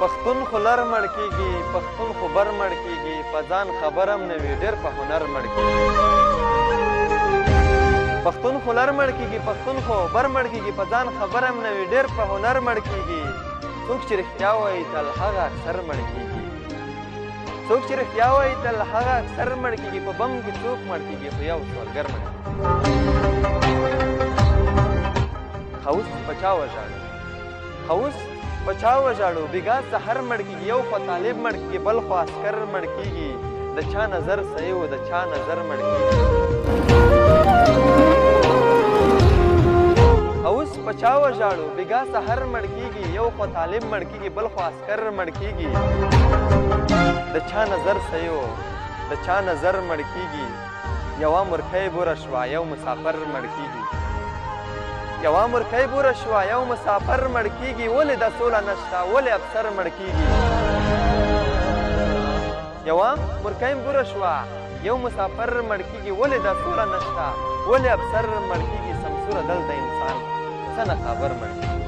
پښتون خو لر مړ کېږي، پښتون خو بر مړ کېږي، په ځان خبر هم نه وي ډېر په هنر مړ کېږي. پښتون خو لر مړ کېږي، پښتون خو بر مړ کېږي، په ځان خبر هم نه وي ډېر په هنر مړ کېږي. څوک چې رښتیا وایي تل هغه اکثر مړ کېږي. څوک چې رښتیا وایي تل هغه اکثر مړ کېږي. په بم کې څوک مړ کېږي خو یو سوالګر مړ کېږي. خوست په چا وژاړو، خوست په چا وژاړو، بېګا سحر مړ کېږي. یو خوا طالب مړ کېږي، بل خوا عسکر مړ کېږي. د چا نظر صحیح و د چا نظر مړ کېږي. خوست په چا وژاړو، بېګا سحر مړ کېږي. یو خوا طالب مړ کېږي، بل خوا عسکر مړ کېږي. د چا نظر صحیح و د چا نظر مړ کېږي. یوه مورکۍ بوره شوه یو مسافر مړ کېږي. یوه مورکۍ بوره شوه یو مسافر مړ کېږي. ولې دا سوله نشته ولې افسر مړ کېږي. یوه مورکۍ بوره شوه یو مسافر مړ کېږي. ولې دا سوله نشته ولې افسر مړ کېږي. سمسوره دلته انسان څه نه خبر مړ کېږي.